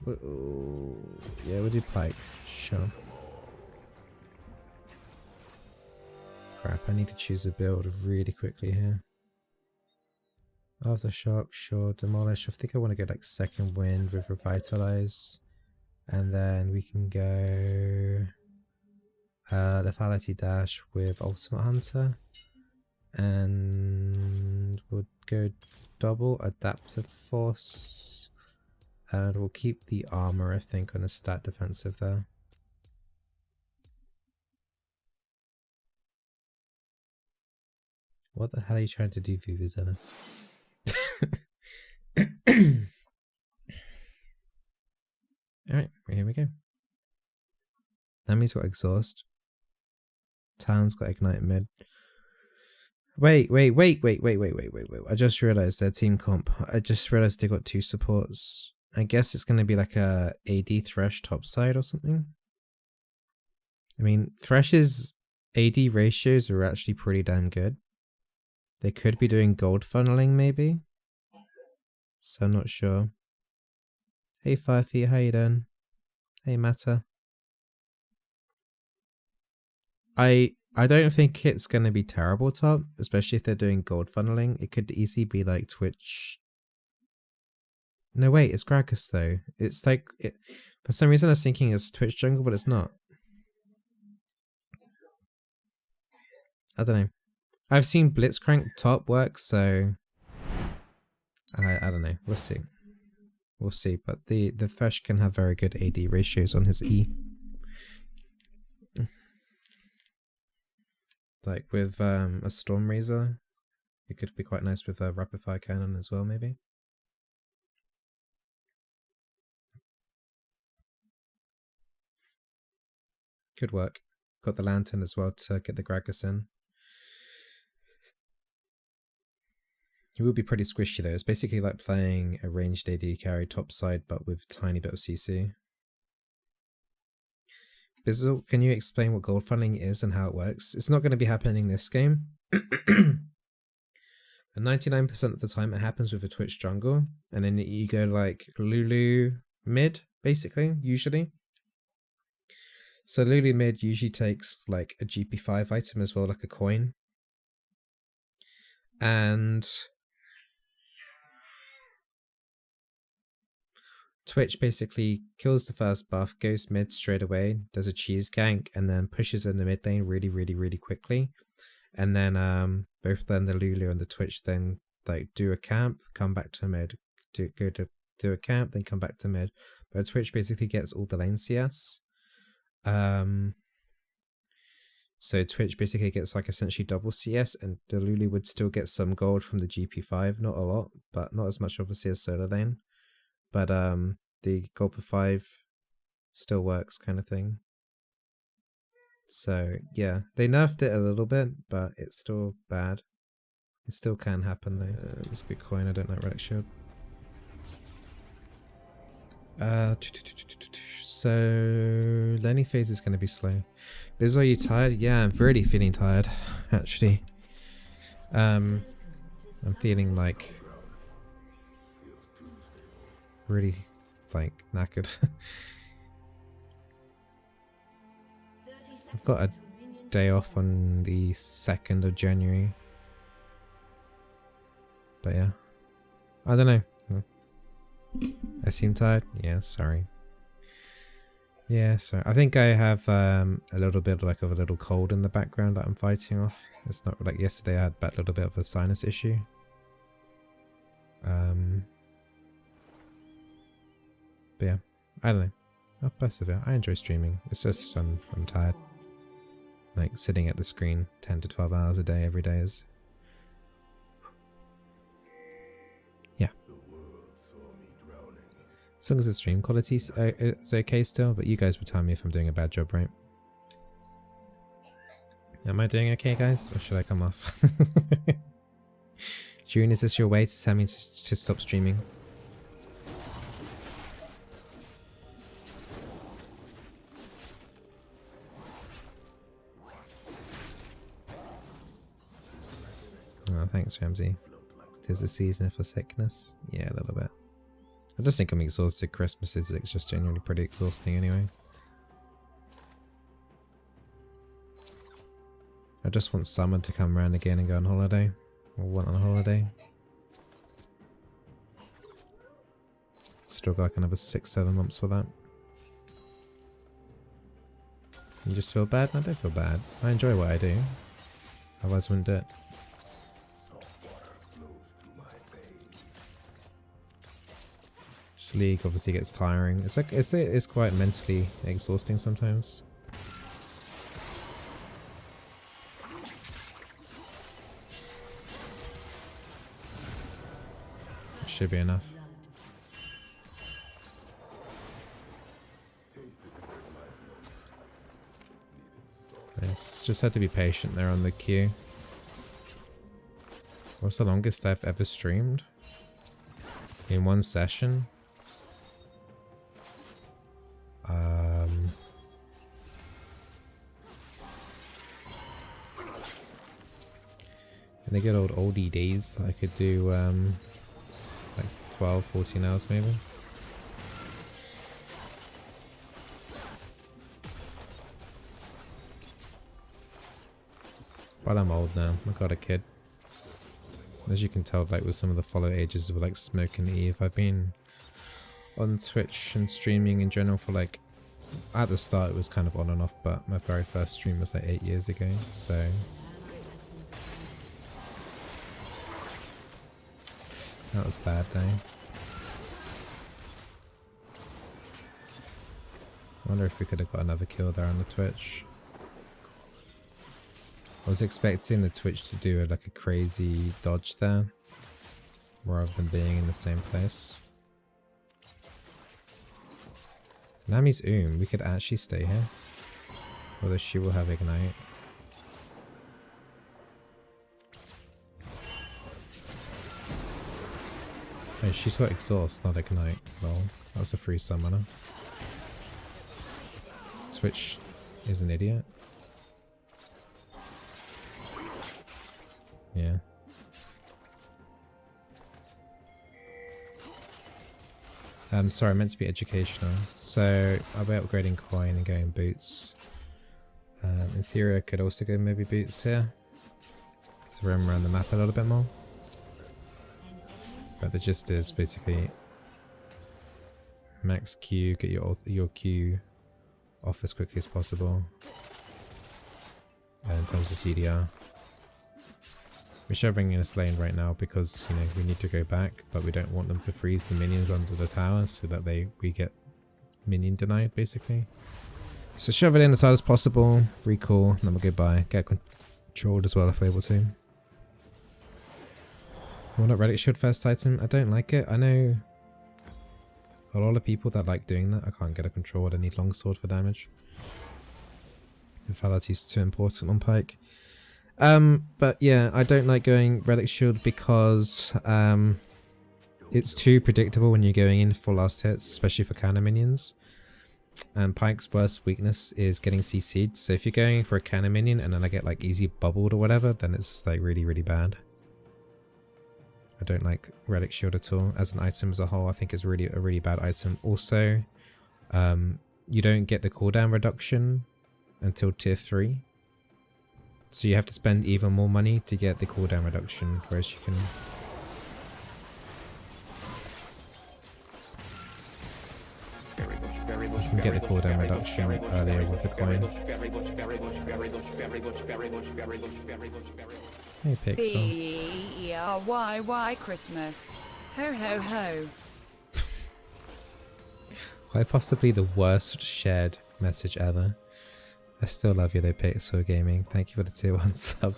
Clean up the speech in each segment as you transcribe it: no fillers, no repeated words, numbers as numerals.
Yeah, we'll do Pyke. Sure. Crap, I need to choose a build really quickly here. Aftershock, sure. Demolish. I think I want to go like Second Wind with Revitalize. And then we can go Lethality Dash with Ultimate Hunter. And we'll go double Adaptive Force. And we'll keep the armor, I think, on a stat defensive there. What the hell are you trying to do, Viva Zealous? Alright, here we go. Nami's got Exhaust. Talon's got Ignite mid. Wait. I just realized their team comp. I just realized they got 2 supports. I guess it's going to be like a AD Thresh topside or something. I mean, Thresh's AD ratios are actually pretty damn good. They could be doing gold funneling maybe. So I'm not sure. Hey 5 feet, how you doing? Hey Matter. I don't think it's going to be terrible top, especially if they're doing gold funneling. It could easily be like Twitch. No wait, it's Gragas though. It's like, for some reason I was thinking it's Twitch jungle, but it's not. I don't know. I've seen Blitzcrank top work, so I don't know. We'll see. We'll see. But the Thresh can have very good AD ratios on his E. Like with a Storm Razor, it could be quite nice with a Rapid Fire Cannon as well, maybe. Could work. Got the Lantern as well to get the Gragas in. He will be pretty squishy though. It's basically like playing a ranged AD carry topside, but with a tiny bit of CC. Bizzle, can you explain what gold funneling is and how it works? It's not going to be happening this game. And 99% of the time it happens with a Twitch jungle, and then you go like Lulu mid, basically, usually. So Lulu mid usually takes like a GP5 item as well, like a coin. And Twitch basically kills the first buff, goes mid straight away, does a cheese gank, and then pushes in the mid lane really quickly. And then both then the Lulu and the Twitch then like do a camp, come back to mid, do a camp, then come back to mid. But Twitch basically gets all the lane CS. So Twitch basically gets like essentially double CS, and the Lulu would still get some gold from the GP5, not a lot, but not as much obviously as solo lane. But the gold per 5 still works kind of thing. So yeah, they nerfed it a little bit, but it's still bad. It still can happen though. It's good coin, I don't like relic shield. So laning phase is going to be slow. Biz, are you tired? Yeah, I'm really feeling tired, actually. I'm feeling like really like knackered. I've got a day off on the 2nd of January. But yeah, I don't know. I seem tired? Yeah, sorry. Yeah, sorry. I think I have a little bit like of a little cold in the background that I'm fighting off. It's not like yesterday I had a little bit of a sinus issue. But yeah, I don't know. I'll persevere. I enjoy streaming. It's just I'm tired. Like sitting at the screen 10 to 12 hours a day every day is... Yeah. As long as the stream quality is okay still, but you guys will tell me if I'm doing a bad job, right? Am I doing okay, guys? Or should I come off? June, is this your way to tell me to stop streaming? Oh, thanks, Ramsey. 'Tis the season for sickness. Yeah, a little bit. I just think I'm exhausted. Christmas is just genuinely pretty exhausting anyway. I just want summer to come around again and go on holiday. Or went on a holiday. Still got like another 6-7 months for that. You just feel bad? I don't feel bad. I enjoy what I do. Otherwise I wouldn't do it. Just League obviously gets tiring. It's like it's quite mentally exhausting sometimes. Should be enough. Nice. Just had to be patient there on the queue. What's the longest I've ever streamed? In one session? In the good old oldie days, I could do like 12, 14 hours maybe. But I'm old now. I got a kid. As you can tell, like with some of the follow ages of like Smoke and Eve, I've been on Twitch and streaming in general for like, at the start it was kind of on and off, but my very first stream was like 8 years ago, so. That was bad though. I wonder if we could have got another kill there on the Twitch. I was expecting the Twitch to do like a crazy dodge there, rather than being in the same place. Nami's we could actually stay here. Although she will have Ignite. Oh, she's got Exhaust, not Ignite. Lol, that was a free summoner. Twitch is an idiot. Yeah. Sorry, I meant to be educational. So, I'll be upgrading coin and going boots. In theory, I could also go maybe boots here. To roam around the map a little bit more. But the gist is basically max Q, get your Q off as quickly as possible. In terms of CDR. We're shoving in a lane right now because, you know, we need to go back, but we don't want them to freeze the minions under the tower so that we get minion denied, basically. So shove it in as hard as possible, recall, and then we'll go by. Get controlled as well if we're able to. Well, not Relic Shield first item. I don't like it. I know a lot of people that like doing that. I can't get a control. I need longsword for damage. Infality is too important on Pyke. But yeah, I don't like going Relic Shield because it's too predictable when you're going in for last hits, especially for counter minions. And Pyke's worst weakness is getting CC'd, so if you're going for a counter minion and then I get like easy bubbled or whatever, then it's just like really, really bad. I don't like Relic Shield at all. As an item as a whole, I think it's really a really bad item. Also, you don't get the cooldown reduction until tier 3. So you have to spend even more money to get the cooldown reduction, whereas you can... You can get the cooldown reduction earlier with the coin. Hey Pixel. B-E-R-Y-Y Christmas. Ho ho ho. Quite possibly the worst shared message ever. I still love you though, Pixel Gaming. Thank you for the tier 1 sub.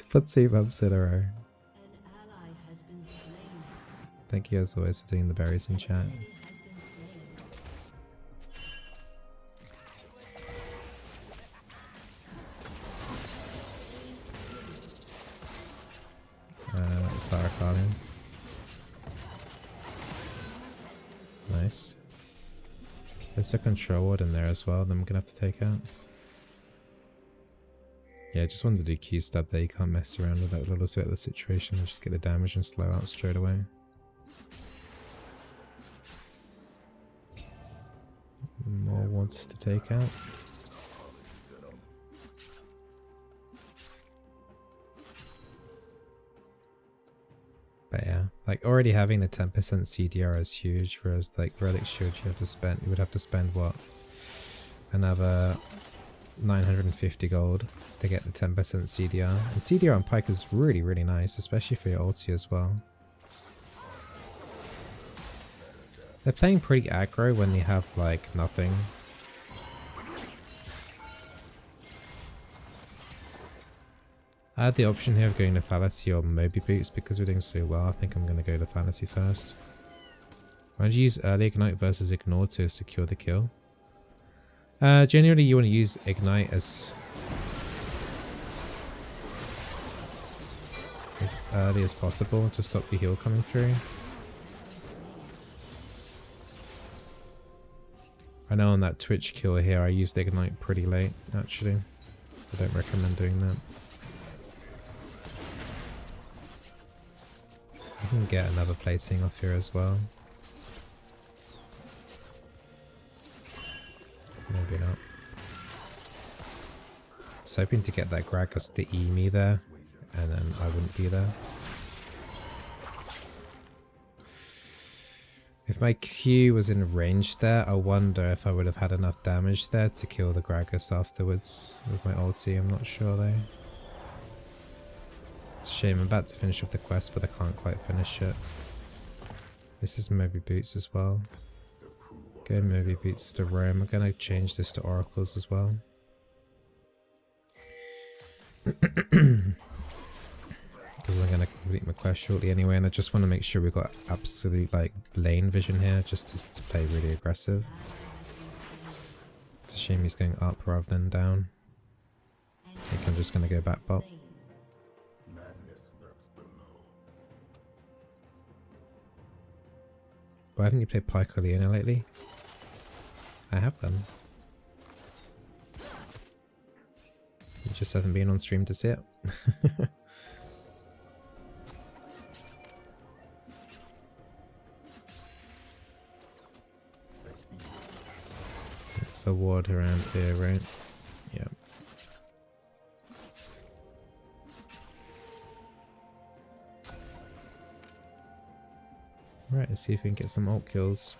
For 2 months in a row. Thank you as always for doing the berries in chat. Sarah Carlin. Nice. There's a control ward in there as well, then we're gonna have to take out. Yeah, just wanted to do Q stab there, you can't mess around with that a little bit of the situation, just get the damage and slow out straight away. wards to take out. But yeah, like already having the 10% CDR is huge, whereas like Relic Shield you would have to spend what? Another 950 gold to get the 10% CDR. And CDR on Pyke is really, really nice, especially for your ulti as well. They're playing pretty aggro when they have like nothing. I had the option here of going to Fallacy or Moby Boots because we're doing so well. I think I'm going to go to Fallacy first. Why don't you use early Ignite versus Ignore to secure the kill? Generally you want to use Ignite as early as possible to stop the heal coming through. I know on that Twitch kill here I used Ignite pretty late actually. I don't recommend doing that. I can get another plating off here as well. Maybe not. I was hoping to get that Gragas to E me there, and then I wouldn't be there. If my Q was in range there, I wonder if I would have had enough damage there to kill the Gragas afterwards with my ulti. I'm not sure though. It's a shame, I'm about to finish off the quest, but I can't quite finish it. This is Moby Boots as well. Go Moby Boots to Rome. I'm going to change this to Oracles as well. Because I'm going to complete my quest shortly anyway, and I just want to make sure we've got absolute like lane vision here, just to play really aggressive. It's a shame he's going up rather than down. I think I'm just going to go back bot. Why haven't you played Pyke or Leona lately? I have them. You just haven't been on stream to see it. There's a ward around here, right? Yeah. Right, let's see if we can get some ult kills.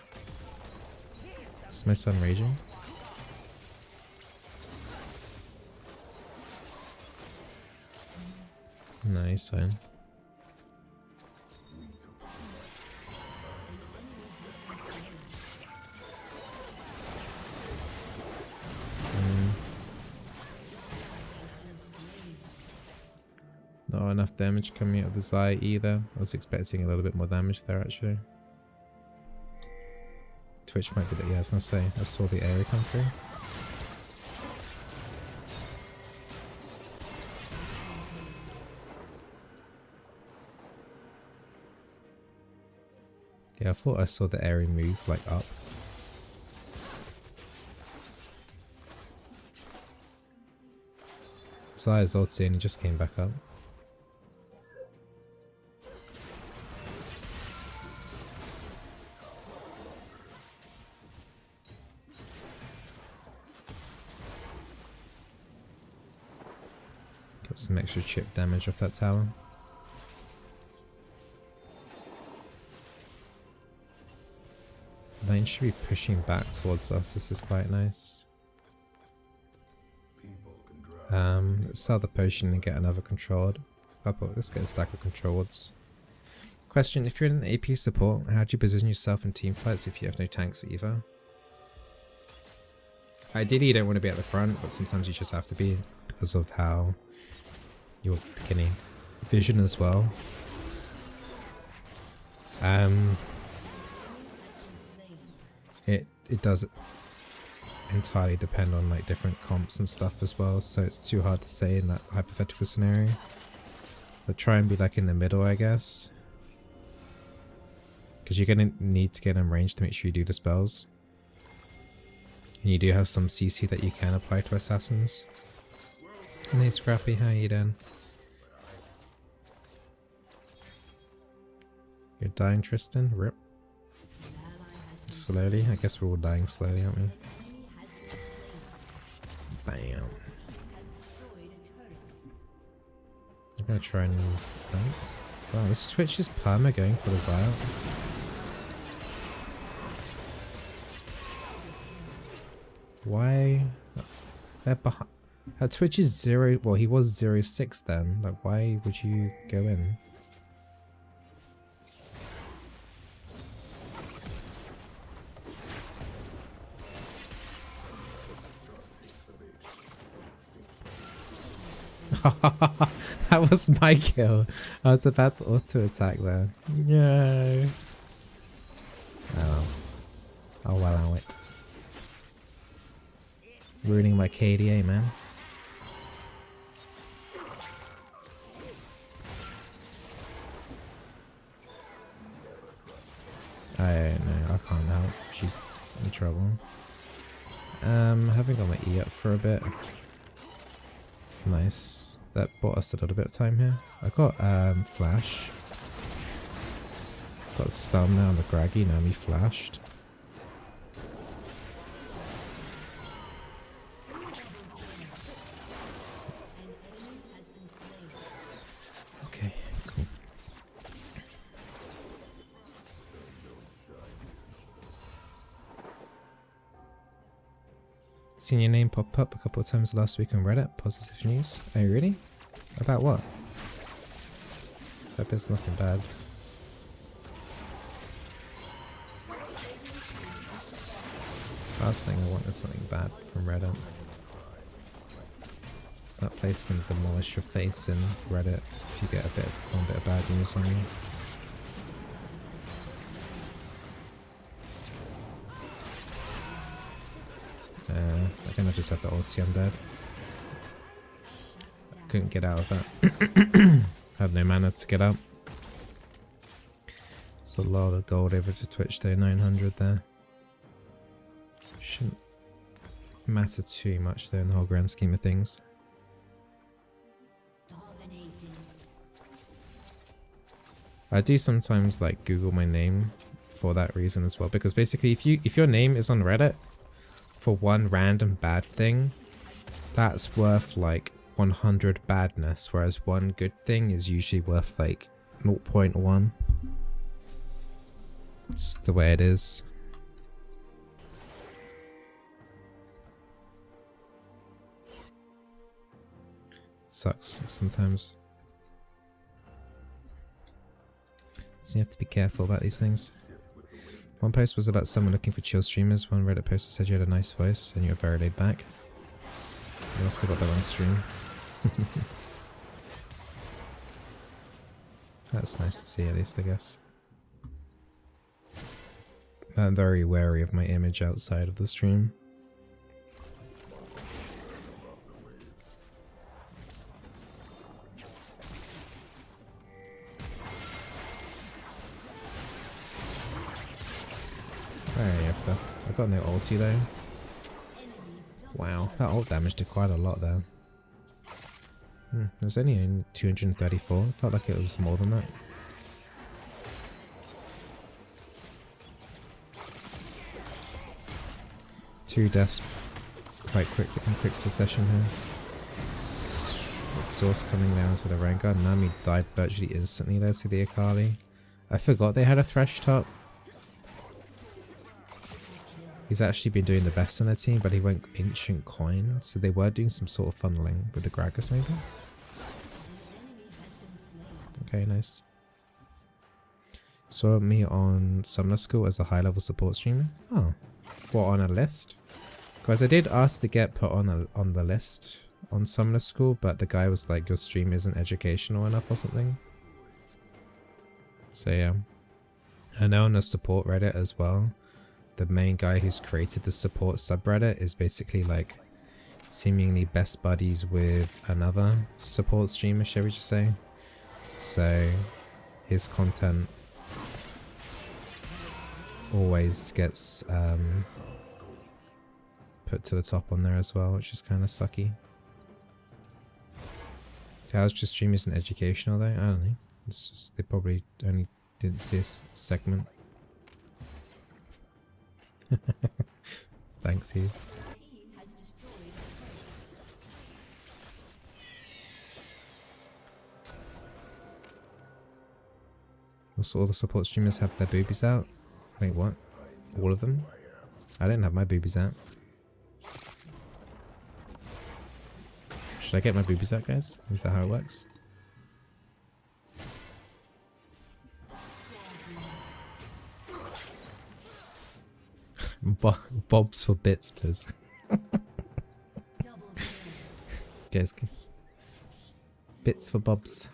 Is my son raging? Nice, fine. Not enough damage coming out of the Zai either. I was expecting a little bit more damage there actually. Twitch might be that, yeah, I was gonna say, I saw the area come through. Yeah, I thought I saw the area move like up. Zaya's ulti and he just came back up. Got some extra chip damage off that tower. Lane should be pushing back towards us. This is quite nice. Let's sell the potion and get another controlled. Let's get a stack of controlleds. Question: if you're in an AP support, how do you position yourself in team fights if you have no tanks either? Ideally, you don't want to be at the front, but sometimes you just have to be because of how you're getting vision as well. It does entirely depend on like different comps and stuff as well, so it's too hard to say in that hypothetical scenario. But try and be like in the middle, I guess, because you're gonna need to get in range to make sure you do the spells, and you do have some CC that you can apply to assassins. Hey Scrappy, how you doing? You're dying, Tristan? Rip. Slowly? I guess we're all dying slowly, aren't we? Bam. I'm gonna try and... Wow, this Twitch is perma going for the Zio. Why? They're behind. Her Twitch is 0. Well, he was 0.6 then. Like, why would you go in? That was my kill. I was about to auto attack there. No. Oh. I'll allow it. Ruining my KDA, man. I no, I can't help. She's in trouble. Haven't got my E up for a bit. Nice. That bought us a little bit of time here. I got flash. Got stun now on the Graggy, now me flashed. Okay, cool. Seen your name pop up a couple of times last week on Reddit. Positive news. Oh, really? About what? Hope there's nothing bad. Last thing I want is something bad from Reddit. That place can demolish your face in Reddit if you get one bit of bad news on you. I think I just have to ulti undead. I couldn't get out of that. Had no mana to get out. It's a lot of gold over to Twitch Day 900 there. Shouldn't matter too much though in the whole grand scheme of things. I do sometimes like Google my name for that reason as well, because basically if your name is on Reddit for one random bad thing, that's worth like 100 badness, whereas one good thing is usually worth like 0.1. It's the way it is. Sucks sometimes. So you have to be careful about these things. One post was about someone looking for chill streamers. One Reddit poster said you had a nice voice and you were very laid back. You must have got the wrong stream. That's nice to see at least, I guess. I'm very wary of my image outside of the stream. Very after. I got no ulti though. Wow, that ult damage did quite a lot there. It was only in 234. It felt like it was more than that. Two deaths quite quick in quick succession here. Exhaust coming down to the Rengar. Nami died virtually instantly there to the Akali. I forgot they had a Thresh top. He's actually been doing the best on their team, but he went Ancient Coin, so they were doing some sort of funneling with the Gragas maybe? Okay, nice. Saw me on Summoner School as a high level support streamer. Oh. What, on a list? Guys, I did ask to get put on the list on Summoner School, but the guy was like, your stream isn't educational enough or something. So yeah. I know on the support Reddit as well, the main guy who's created the support subreddit is basically like seemingly best buddies with another support streamer, shall we just say. So his content always gets put to the top on there as well, which is kind of sucky. How's just stream isn't educational though? I don't know. It's just they probably only didn't see a segment. Thanks, Eve. Also, all the support streamers have their boobies out. Wait, what? All of them? I didn't have my boobies out. Should I get my boobies out, guys? Is that how it works? Bobs for bits, please. Guys, bits for bobs.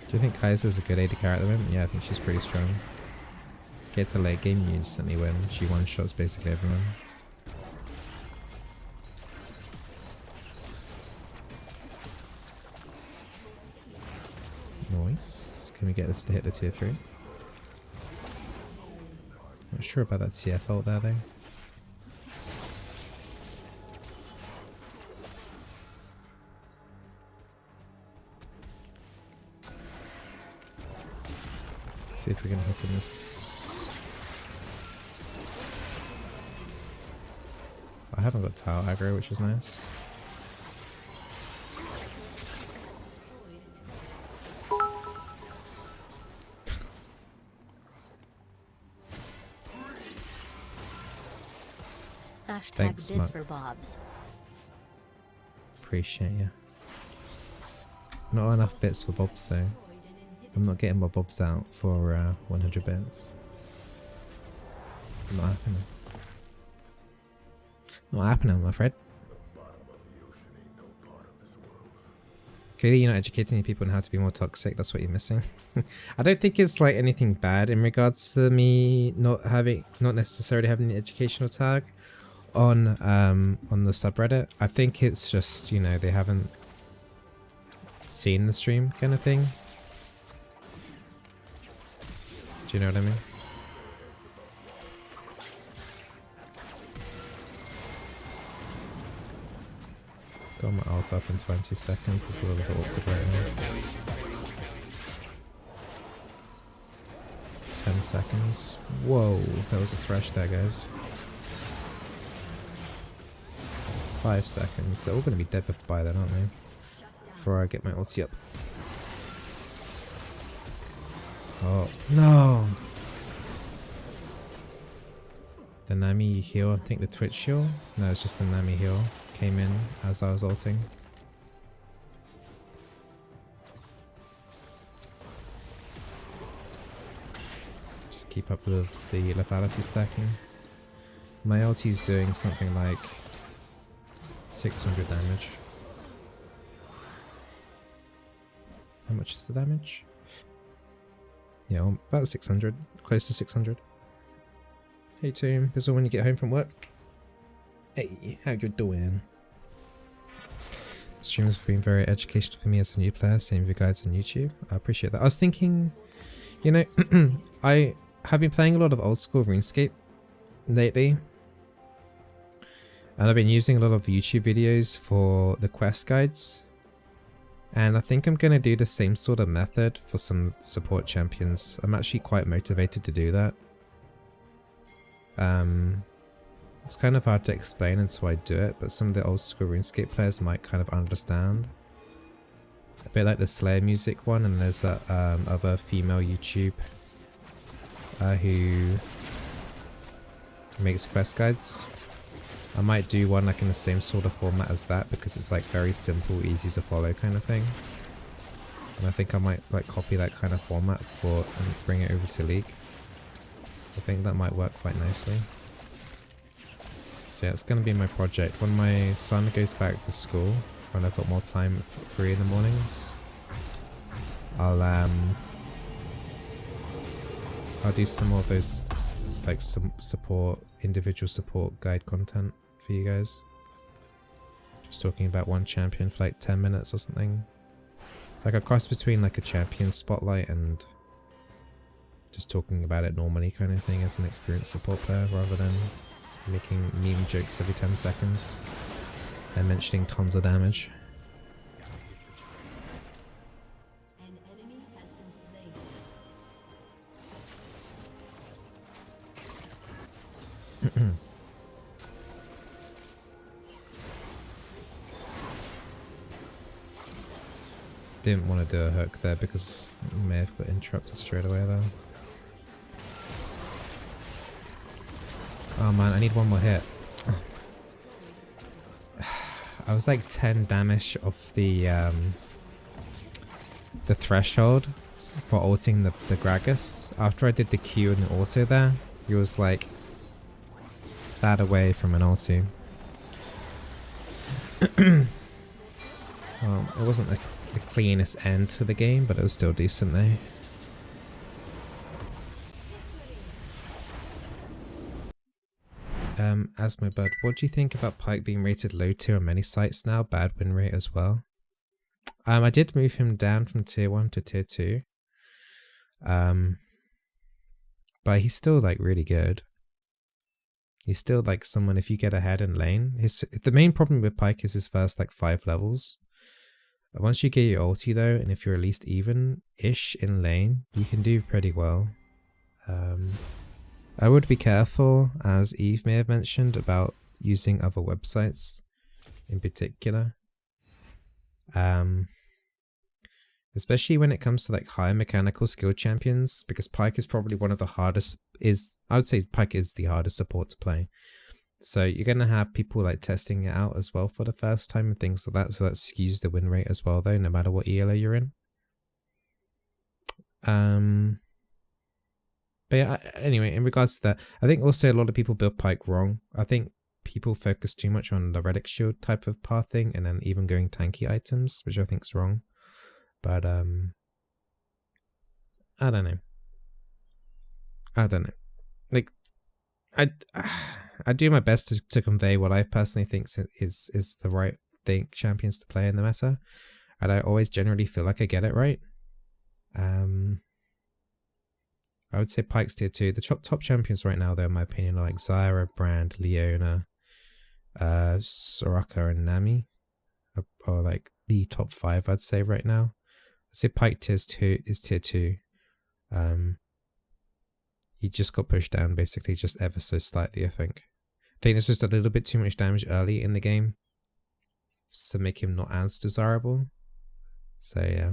Do you think Kaiser's a good AD carry at the moment? Yeah, I think she's pretty strong. Get to late game, you instantly win. She one-shots basically everyone. Nice. Can we get this to hit the tier 3? Not sure about that TF ult there though. Let's see if we can hook in this. I haven't got Tau aggro, which is nice. Thanks, Biz for Bobs. Appreciate you. Not enough bits for bobs though. I'm not getting my bobs out for 100 bits. Not happening. Not happening, I'm afraid. Clearly you're not educating people on how to be more toxic, that's what you're missing. I don't think it's like anything bad in regards to me not necessarily having the educational tag on the subreddit. I think it's just, you know, they haven't seen the stream kind of thing. Do you know what I mean? Got my ult up in 20 seconds, it's a little bit awkward right now. 10 seconds. Whoa, that was a thresh there, guys. 5 seconds. They're all going to be dead by then, aren't they? Before I get my ulti up. Oh, no! The Nami heal, I think the Twitch heal? No, it's just the Nami heal. Came in as I was ulting. Just keep up with the lethality stacking. My ulti's doing something like 600 damage. How much is the damage? Yeah, well, about 600. Close to 600. Hey Tomb, Bizzle when you get home from work. Hey, how you doing? Streams have been very educational for me as a new player, seeing your guides on YouTube. I appreciate that. I was thinking, you know, I have been playing a lot of old school RuneScape lately. And I've been using a lot of YouTube videos for the quest guides. And I think I'm going to do the same sort of method for some support champions. I'm actually quite motivated to do that. It's kind of hard to explain until I do it, but some of the old school RuneScape players might kind of understand. A bit like the Slayer music one, and there's that other female YouTube who makes quest guides. I might do one like in the same sort of format as that because it's like very simple, easy to follow kind of thing. And I think I might like copy that kind of format and bring it over to League. I think that might work quite nicely. So yeah, it's going to be my project. When my son goes back to school, when I've got more time free in the mornings, I'll do some more of those like some individual support guide content for you guys. Just talking about one champion for like 10 minutes or something. Like a cross between like a champion spotlight and just talking about it normally kind of thing as an experienced support player, rather than making meme jokes every 10 seconds and mentioning tons of damage. An enemy has been slain. Didn't want to do a hook there because we may have got interrupted straight away though. Oh man, I need one more hit. I was like 10 damage off the threshold for ulting the Gragas. After I did the Q and the auto there, he was like that away from an ulti. Well, it wasn't the cleanest end to the game, but it was still decent though. Asmobud, what do you think about Pyke being rated low tier on many sites now? Bad win rate as well. I did move him down from tier 1 to tier 2. But he's still like really good. He's still like someone, if you get ahead in lane, the main problem with Pyke is his first like 5 levels. Once you get your ulti though, and if you're at least even-ish in lane, you can do pretty well. I would be careful, as Eve may have mentioned, about using other websites in particular. Especially when it comes to like higher mechanical skill champions, because Pyke is probably one of the hardest, I would say Pyke is the hardest support to play. So you're going to have people like testing it out as well for the first time and things like that, so that skews the win rate as well though, no matter what ELO you're in. But yeah, anyway, in regards to that, I think also a lot of people build Pyke wrong. I think people focus too much on the relic shield type of pathing and then even going tanky items, which I think is wrong. But I don't know. Like I do my best to convey what I personally think is the right thing champions to play in the meta, and I always generally feel like I get it right. I would say Pyke's tier 2. The top champions right now, though, in my opinion, are like Zyra, Brand, Leona, Soraka, and Nami, are like the top 5. I'd say right now. I'd say Pyke is tier 2. He just got pushed down basically just ever so slightly, I think. I think there's just a little bit too much damage early in the game to make him not as desirable. So yeah.